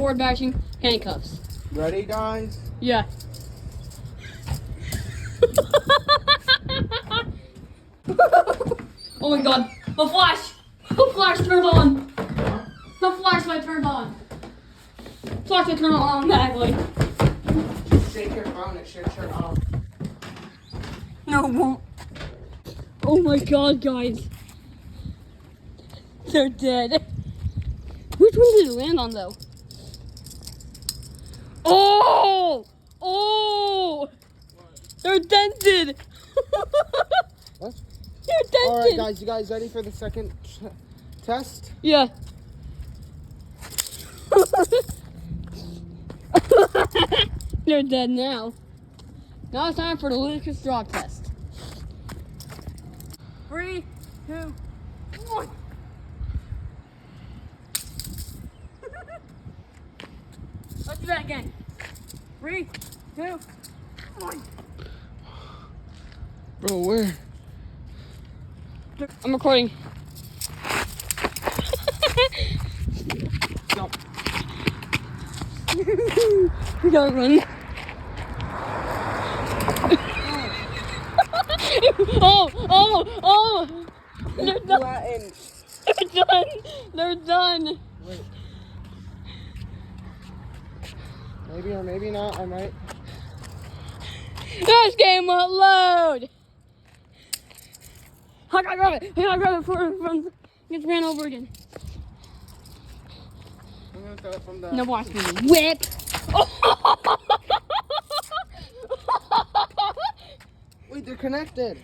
keyboard bashing handcuffs. Ready, guys? Yeah. Oh my god, the flash! The flash turned on! The flashlight turned on! Flashlight turned on automatically. Shake your phone, it should turn off. No, it won't. Oh my god, guys. They're dead. Which one did it land on, though? Oh! Oh! They're dented! What? They're dented! Alright, guys, you guys ready for the second test? Yeah. They're dead now. Now it's time for the ludicrous drop test. 3, 2, 1. Let's do that again. 3, 2, 1. Bro, where? I'm recording. Stop. We gotta run. Oh! They're done. Latin. They're done. They're done. Wait. Maybe or maybe not, I might. This game won't load. I gotta grab it. I gotta grab it from gets ran over again. I'm gonna throw it from the... No, watch me whip. Wait, they're connected.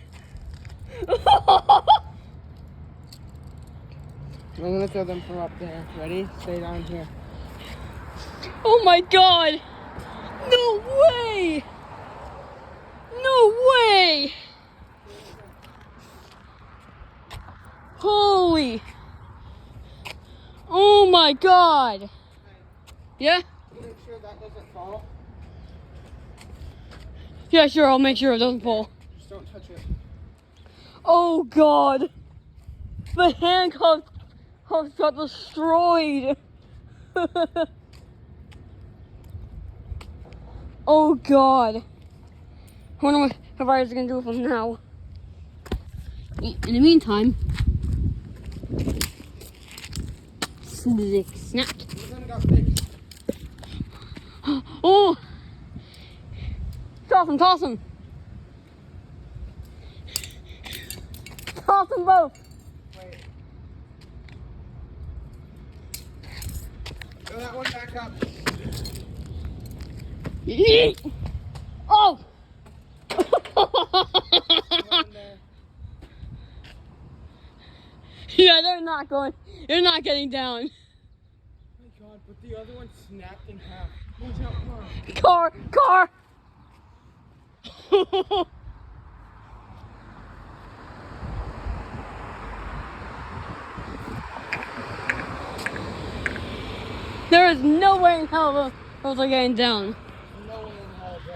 I'm gonna throw them from up there. Ready? Stay down here. Oh my god. No way. No way. Holy. Oh my god. Yeah? Make sure that doesn't fall. Yeah, sure. I'll make sure it doesn't fall. Just don't touch it. Oh god. The handcuffs got destroyed. Oh god. I wonder what the virus is gonna do with them now. In the meantime, snap. This got fixed. Oh! Toss them, toss them. Toss them both. Wait. Throw that one back up. Yeet. Oh! Yeah, they're not going. They're not getting down. Oh my god, but the other one snapped in half. Watch out, Car! There is no way in hell those are getting down. No one in hell, bro.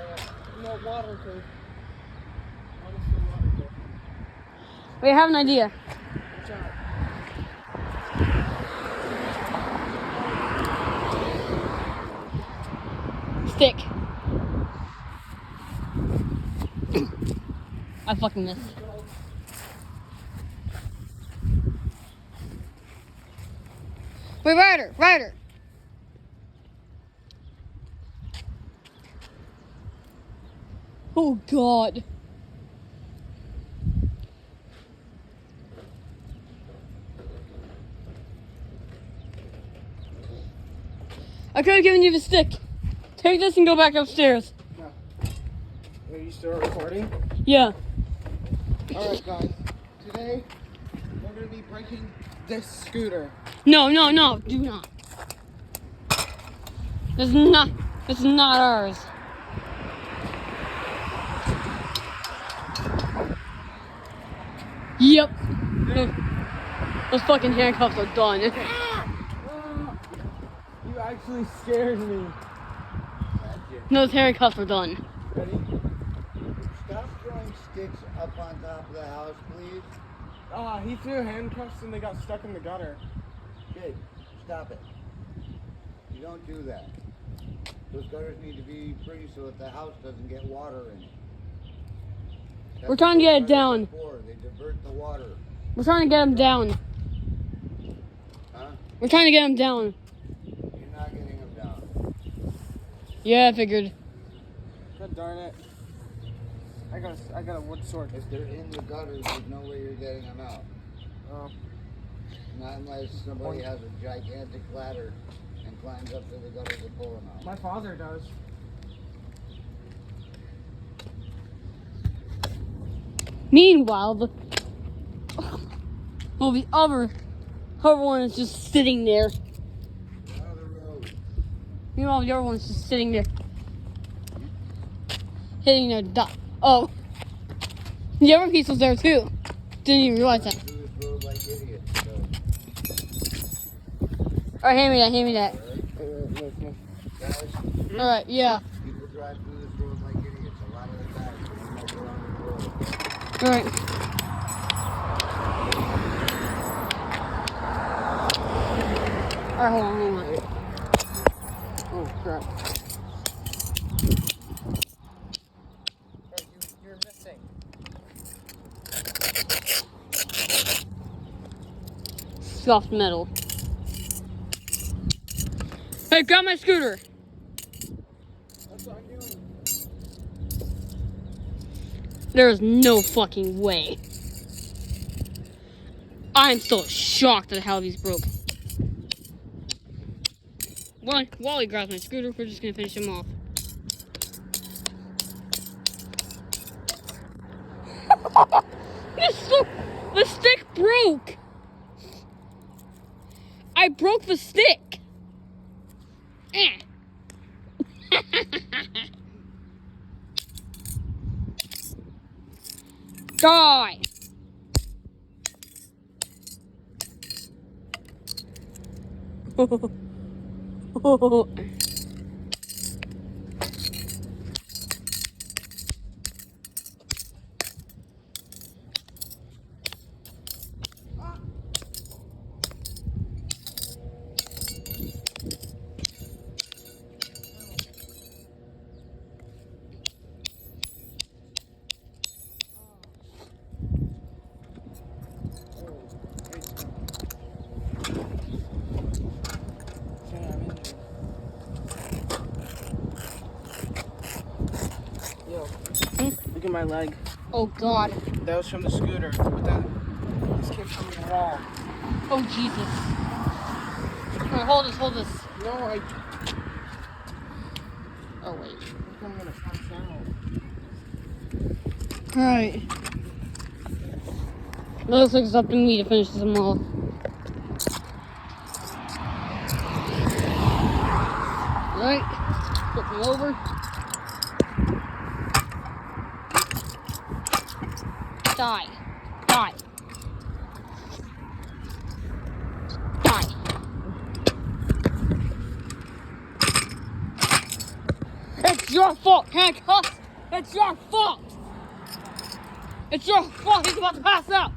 No waterproof. Honestly, waterproof. We have an idea. Watch out. Stick. I fucking missed. Wait, Ryder. Oh god. I could have given you the stick. Take this and go back upstairs. No. Are you still recording? Yeah. Alright, guys. Today, we're going to be breaking this scooter. No, do not. This is not ours. Yep. Those fucking handcuffs are done. You actually scared me. Those handcuffs are done. Ready? Stop throwing sticks up on top of the house, please. He threw handcuffs and they got stuck in the gutter. Kid, stop it. You don't do that. Those gutters need to be free so that the house doesn't get water in it. We're trying to get it down. They divert the water. We're trying to get him down. Huh? We're trying to get him down. You're not getting them down. Yeah, I figured. God darn it. I got a wood sword. If they're in the gutters, there's no way you're getting them out. Oh. Not unless somebody has a gigantic ladder and climbs up to the gutters to pull them out. My father does. Meanwhile, the other one is just sitting there. Out of the road. Meanwhile, the other one's just sitting there, hitting their duck. Oh, the other piece was there too. Didn't even realize that. Through this road like idiots. So. All right, hand me that. Guys, All right, yeah. people drive through this road like idiots. A lot of the times they don't go around the road. All right. All right, hold on. Oh, crap. You're missing. Soft metal. Hey, grab my scooter. That's what I'm doing. There's no fucking way. I'm still shocked at how these broke. While he grabs my scooter, we're just gonna finish him off. The stick broke. I broke the stick. Eh. Die. Yo, look at my leg. Oh God. That was from the scooter, but then this came from the wall. Oh Jesus. All right, hold this. No, Oh wait. I think I'm gonna pass out. All right. It looks like it's up to me to finish them off. All right. Flip them over. Die. Die. Die. It's your fault, handcuffs! It's your fault! It's your fault he's about to pass out!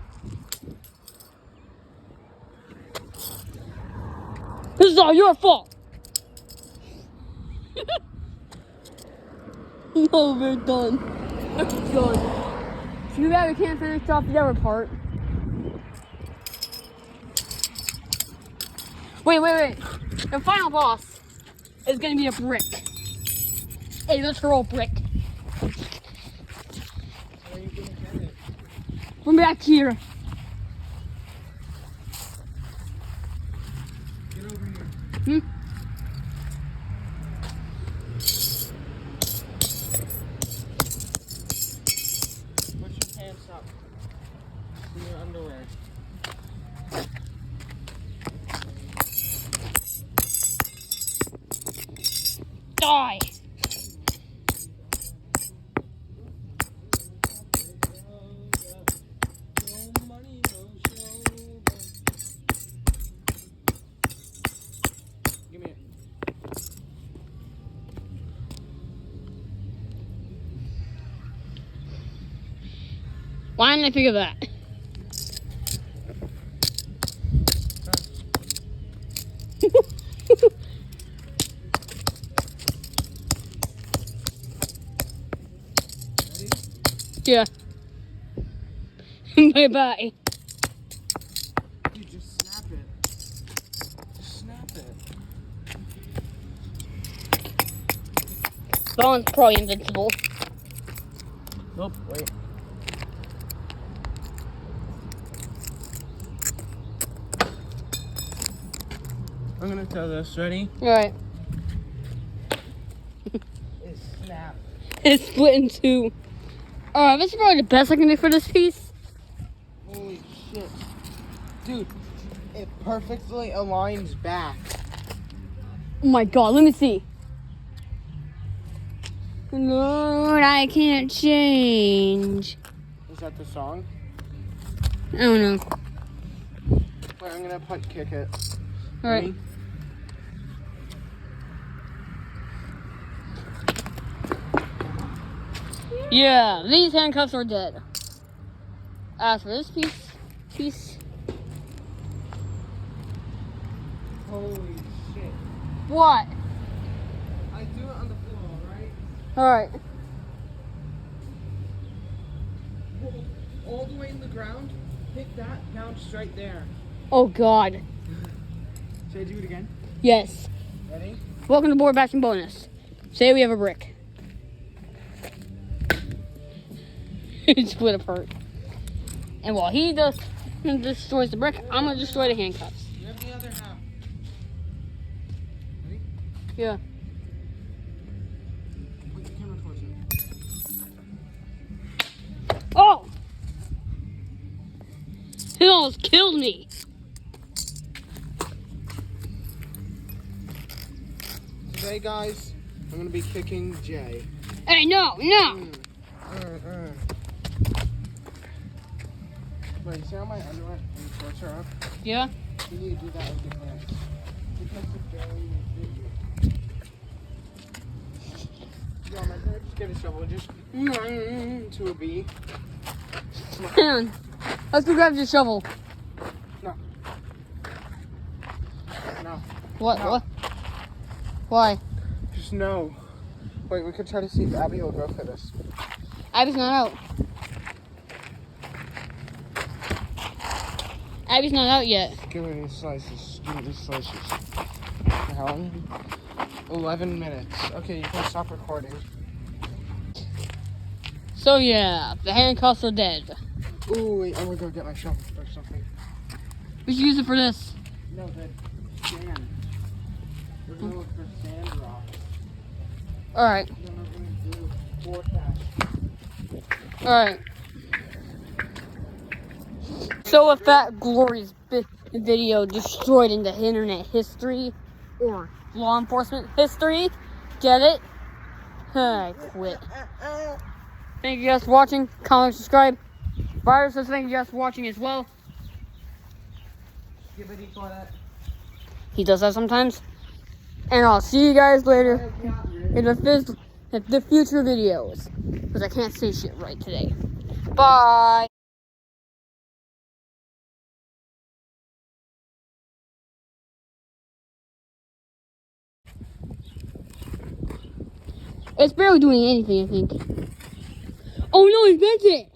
This is all your fault! No, we're done. We're done. Too bad we can't finish off the other part. Wait. The final boss is gonna be a brick. A literal brick. Where are you gonna get it? From back here. Get over here. Hmm? Put your pants up. In your underwear. Die. No money, no show. Give me it. Why didn't I think of that? Yeah. Bye-bye. Dude, just snap it. Just snap it. That one's probably invincible. Nope, wait. I'm gonna throw this. Ready? Alright. It snapped. It's split in two. Alright, this is probably the best I can do for this piece. Holy shit. Dude, it perfectly aligns back. Oh my god, let me see. Lord, I can't change. Is that the song? I don't know. Wait, I'm gonna punt kick it. Alright. Ready? Yeah, these handcuffs are dead. As for this piece. Holy shit. What? I threw it on the floor, right? Alright. All the way in the ground. Hit that, bounced right there. Oh god. Should I do it again? Yes. Ready? Welcome to board bashing bonus. Say we have a brick. It split apart. And while he destroys the brick, I'm gonna destroy the handcuffs. You have the other half. Ready? Yeah. Put the camera towards it. Oh! He almost killed me. Today, guys, I'm gonna be kicking Jay. Hey, no. Wait, you see how my underwear and shorts are up? Yeah? You need to do that with your pants. Because it's very video. Yo, man, can I just get a shovel? Just to a B. Hang on. Let's go grab your shovel. No. No. What? No. What? Why? Just no. Wait, we could try to see if Abby will go for this. Abby's not out. Abby's not out yet. Give me these slices. Give me these slices. How long? 11 minutes. Okay, you can stop recording. So yeah, the handcuffs are dead. Ooh, wait, I'm gonna go get my shovel or something. We should use it for this. No, the sand. We're gonna look for sand rocks. Alright. Then we're gonna do forecast. Alright. So if that glorious video destroyed into internet history or law enforcement history, get it? I quit. Thank you guys for watching. Comment, subscribe. Virus says thank you guys for watching as well. He does that sometimes. And I'll see you guys later in the future videos. Because I can't say shit right today. Bye. It's barely doing anything, I think. Oh no, he bent it!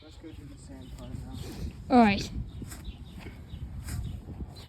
Let's go do the sand part now. Alright.